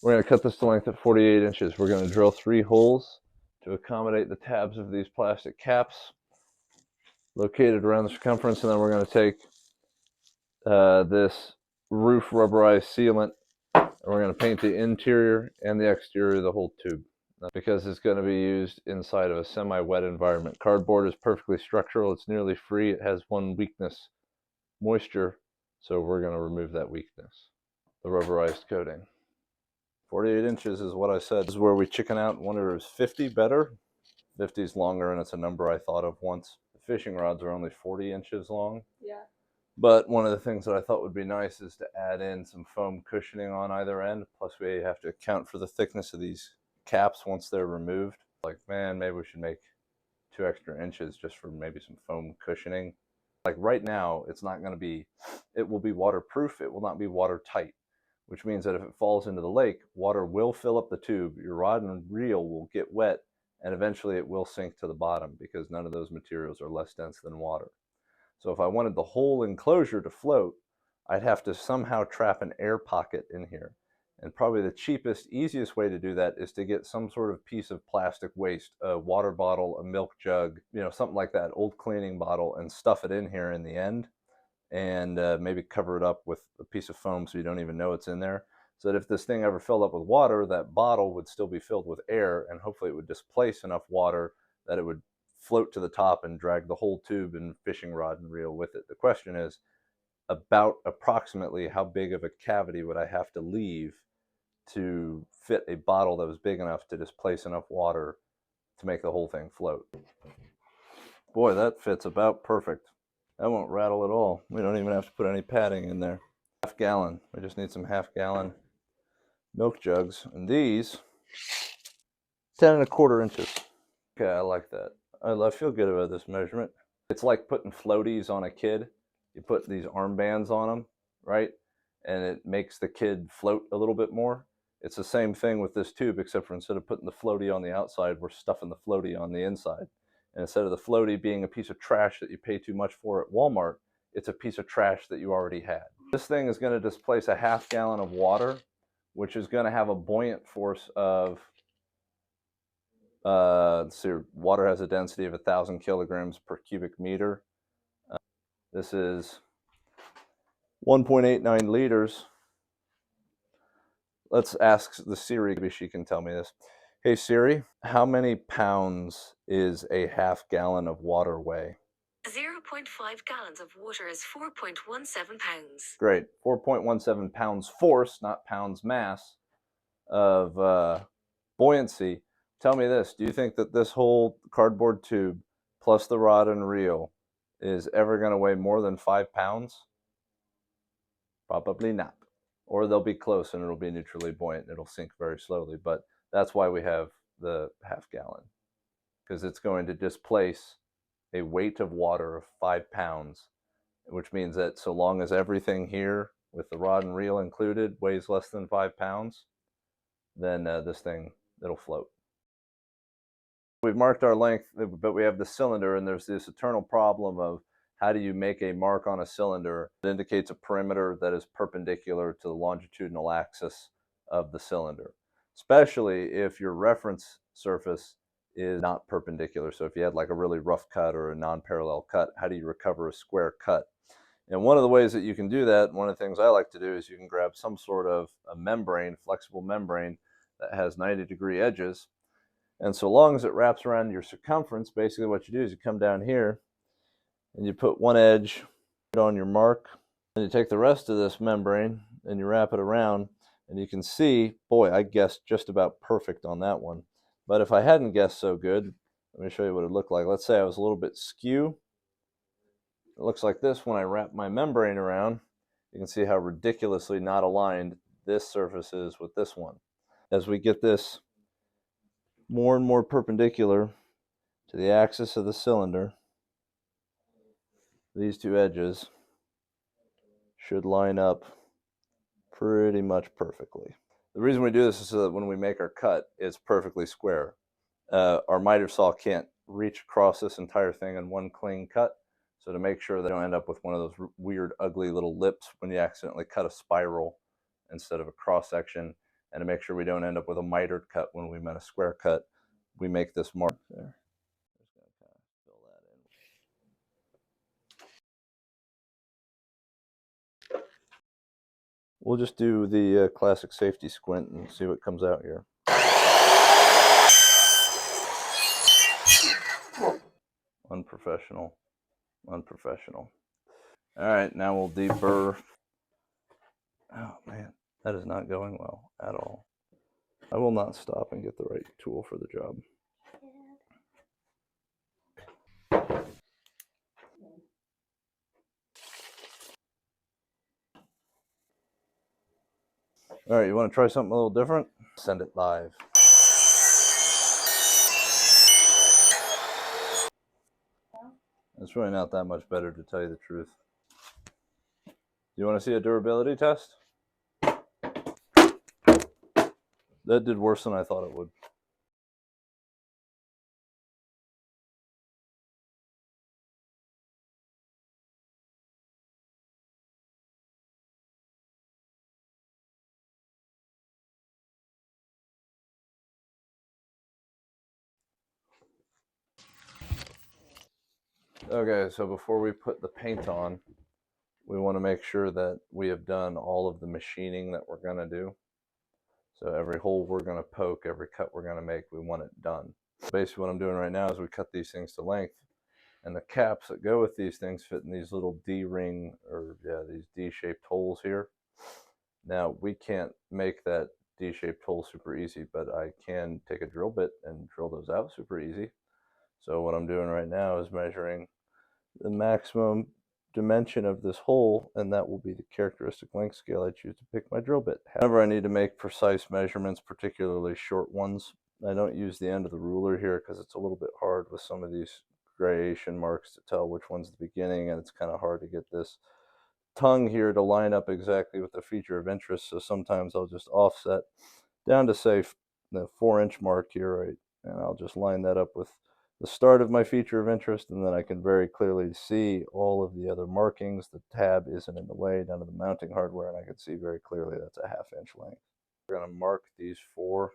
We're going to cut this to length at 48 inches. We're going to drill 3 holes to accommodate the tabs of these plastic caps located around the circumference, and then we're going to take this roof rubberized sealant, and we're going to paint the interior and the exterior of the whole tube because it's going to be used inside of a semi-wet environment. Cardboard is perfectly structural. It's nearly free. It has one weakness, moisture, so we're going to remove that weakness, the rubberized coating. 48 inches is what I said. This is where we chicken out. Wonder is 50 better? 50 is longer, and it's a number I thought of once. The fishing rods are only 40 inches long. Yeah. But one of the things that I thought would be nice is to add in some foam cushioning on either end. Plus, we have to account for the thickness of these caps once they're removed. Like, man, maybe we should make 2 extra inches just for maybe some foam cushioning. Like right now, it's not going to be, it will be waterproof. It will not be watertight, which means that if it falls into the lake, water will fill up the tube. Your rod and reel will get wet, and eventually it will sink to the bottom because none of those materials are less dense than water. So if I wanted the whole enclosure to float, I'd have to somehow trap an air pocket in here. And probably the cheapest, easiest way to do that is to get some sort of piece of plastic waste, a water bottle, a milk jug, something like that, old cleaning bottle, and stuff it in here in the end, and maybe cover it up with a piece of foam so you don't even know it's in there. So that if this thing ever filled up with water, that bottle would still be filled with air, and hopefully it would displace enough water that it would float to the top and drag the whole tube and fishing rod and reel with it. The question is about approximately how big of a cavity would I have to leave to fit a bottle that was big enough to displace enough water to make the whole thing float. Boy, that fits about perfect. That won't rattle at all. We don't even have to put any padding in there. Half gallon. We just need some half-gallon milk jugs. And these, 10 1/4 inches. Okay, I like that. I feel good about this measurement. It's like putting floaties on a kid. You put these armbands on them, right? And it makes the kid float a little bit more. It's the same thing with this tube, except for instead of putting the floaty on the outside, we're stuffing the floaty on the inside. And instead of the floaty being a piece of trash that you pay too much for at Walmart, it's a piece of trash that you already had. This thing is going to displace a half gallon of water, which is going to have a buoyant force of so water has a density of 1,000 kilograms per cubic meter. This is 1.89 liters. Let's ask the Siri, maybe she can tell me this. Hey Siri, how many pounds is a half gallon of water weigh? 0.5 gallons of water is 4.17 pounds. Great, 4.17 pounds force, not pounds mass, of buoyancy. Tell me this, do you think that this whole cardboard tube plus the rod and reel is ever going to weigh more than 5 pounds? Probably not. Or they'll be close and it'll be neutrally buoyant and it'll sink very slowly. But that's why we have the half gallon, because it's going to displace a weight of water of 5 pounds, which means that so long as everything here with the rod and reel included weighs less than 5 pounds, then this thing, it'll float. We've marked our length, but we have the cylinder, and there's this eternal problem of how do you make a mark on a cylinder that indicates a perimeter that is perpendicular to the longitudinal axis of the cylinder, especially if your reference surface is not perpendicular. So if you had like a really rough cut or a non-parallel cut, how do you recover a square cut? And one of the ways that you can do that, one of the things I like to do, is you can grab some sort of a membrane, flexible membrane that has 90-degree edges. And so long as it wraps around your circumference, basically what you do is you come down here and you put one edge on your mark, and you take the rest of this membrane and you wrap it around, and you can see, boy, I guessed just about perfect on that one. But if I hadn't guessed so good, let me show you what it looked like. Let's say I was a little bit skew. It looks like this when I wrap my membrane around. You can see how ridiculously not aligned this surface is with this one. As we get this more and more perpendicular to the axis of the cylinder, these two edges should line up pretty much perfectly. The reason we do this is so that when we make our cut, it's perfectly square. Our miter saw can't reach across this entire thing in one clean cut, so to make sure they don't end up with one of those weird, ugly little lips when you accidentally cut a spiral instead of a cross section, And to make sure we don't end up with a mitered cut when we meant a square cut, we make this mark there. Just gonna kind of fill that in. We'll just do the classic safety squint and see what comes out here. Unprofessional. Unprofessional. All right, now we'll deburr. Oh man, that is not going well at all. I will not stop and get the right tool for the job. All right, you want to try something a little different? Send it live. It's really not that much better, to tell you the truth. You want to see a durability test? That did worse than I thought it would. Okay, so before we put the paint on, we want to make sure that we have done all of the machining that we're going to do. So every hole we're going to poke, every cut we're going to make, we want it done. Basically what I'm doing right now is we cut these things to length, and the caps that go with these things fit in these little D-ring, or yeah, these D-shaped holes here. Now we can't make that D-shaped hole super easy, but I can take a drill bit and drill those out super easy. So what I'm doing right now is measuring the maximum dimension of this hole, and that will be the characteristic length scale I choose to pick my drill bit. However, I need to make precise measurements, particularly short ones. I don't use the end of the ruler here because it's a little bit hard with some of these gradation marks to tell which one's the beginning, and it's kind of hard to get this tongue here to line up exactly with the feature of interest. So sometimes I'll just offset down to, say, the 4-inch mark here, right, and I'll just line that up with the start of my feature of interest, and then I can very clearly see all of the other markings. The tab isn't in the way down to the mounting hardware, and I can see very clearly that's a 1/2 inch length. We're going to mark these 4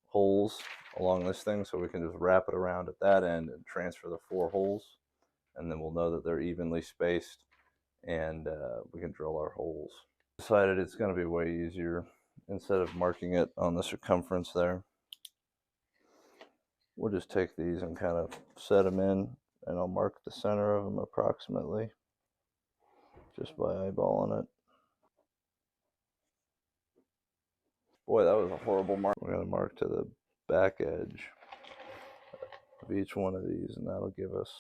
holes along this thing, so we can just wrap it around at that end and transfer the 4 holes, and then we'll know that they're evenly spaced, and we can drill our holes. Decided it's going to be way easier, instead of marking it on the circumference there, we'll just take these and kind of set them in, and I'll mark the center of them approximately just by eyeballing it. Boy, that was a horrible mark. We're going to mark to the back edge of each one of these, and that'll give us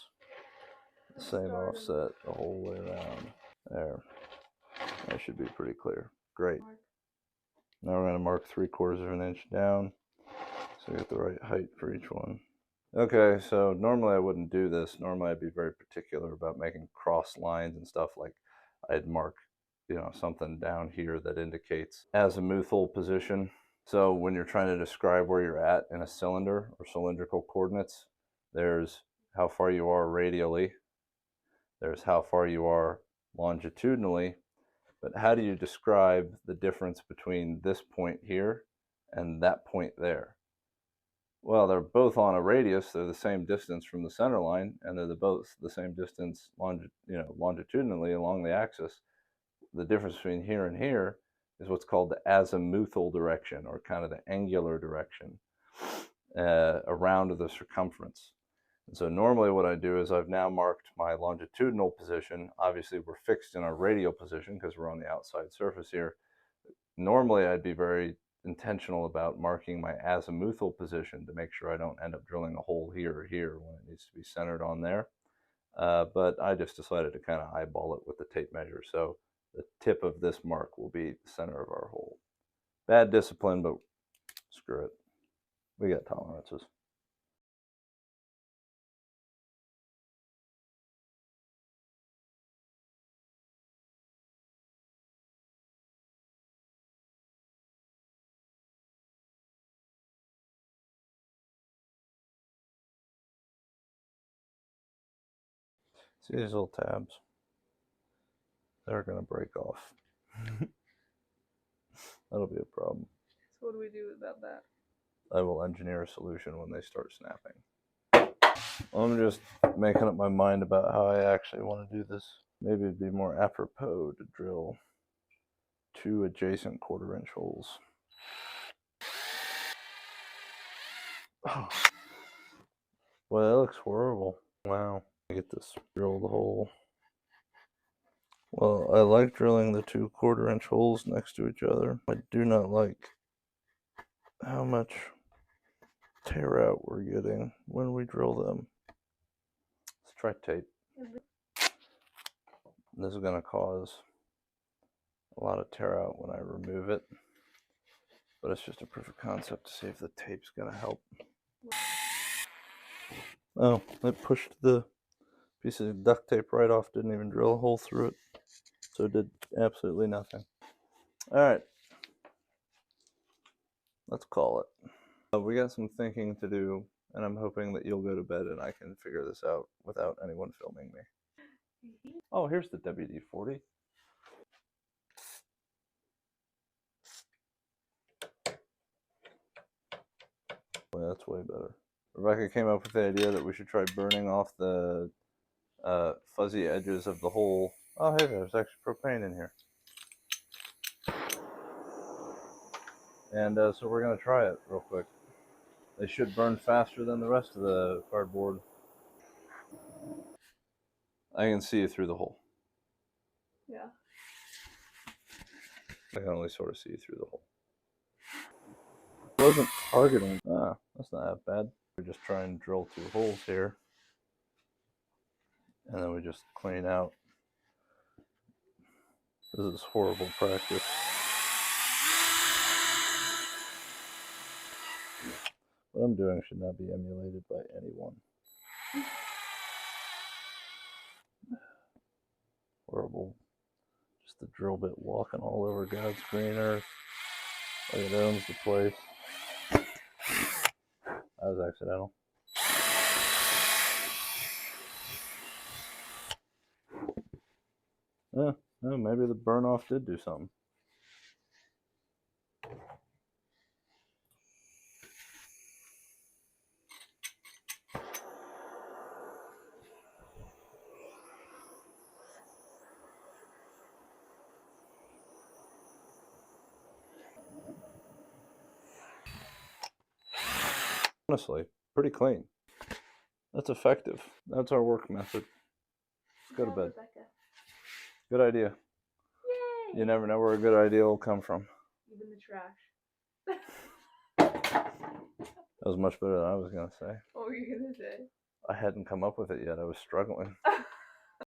the same offset the whole way around. There. That should be pretty clear. Great. Now we're going to mark 3/4 of an inch down, so we get the right height for each one. Okay, so normally I wouldn't do this. Normally I'd be very particular about making cross lines and stuff. Like I'd mark, something down here that indicates azimuthal position. So when you're trying to describe where you're at in a cylinder or cylindrical coordinates, there's how far you are radially, there's how far you are longitudinally, but how do you describe the difference between this point here and that point there? Well, they're both on a radius. They're the same distance from the center line, and they're both the same distance longitudinally along the axis. The difference between here and here is what's called the azimuthal direction, or kind of the angular direction around the circumference. And so normally what I do is I've now marked my longitudinal position. Obviously, we're fixed in our radial position because we're on the outside surface here. Normally, I'd be very intentional about marking my azimuthal position to make sure I don't end up drilling a hole here or here when it needs to be centered on there. But I just decided to kind of eyeball it with the tape measure. So the tip of this mark will be the center of our hole. Bad discipline, but screw it. We got tolerances. See these little tabs? They're going to break off. That'll be a problem. So what do we do about that? I will engineer a solution when they start snapping. I'm just making up my mind about how I actually want to do this. Maybe it'd be more apropos to drill 2 adjacent 1/4-inch holes. Oh. Well, that looks horrible. Wow. I get this drilled hole. Well, I like drilling the 2 1/4-inch holes next to each other. I do not like how much tear out we're getting when we drill them. Let's try tape. This is going to cause a lot of tear out when I remove it, but it's just a proof of concept to see if the tape's going to help. Oh, it pushed the piece of duct tape right off, didn't even drill a hole through it, so it did absolutely nothing. All right, let's call it. We got some thinking to do, and I'm hoping that you'll go to bed and I can figure this out without anyone filming me. Oh, here's the WD-40. Well, that's way better. Rebecca came up with the idea that we should try burning off the fuzzy edges of the hole. Oh, hey, there's actually propane in here. And so we're going to try it real quick. They should burn faster than the rest of the cardboard. I can see you through the hole. Yeah. I can only sort of see you through the hole. It wasn't targeting. Ah, that's not that bad. We just try and drill 2 holes here. And then we just clean out. This is horrible practice. What I'm doing should not be emulated by anyone. Horrible. Just the drill bit walking all over God's green earth. Like it owns the place. That was accidental. No, maybe the burn off did do something. Honestly, pretty clean. That's effective. That's our work method. Let's go to bed. Rebecca. Good idea. Yay! You never know where a good idea will come from. Even the trash. That was much better than I was going to say. What were you going to say? I hadn't come up with it yet. I was struggling.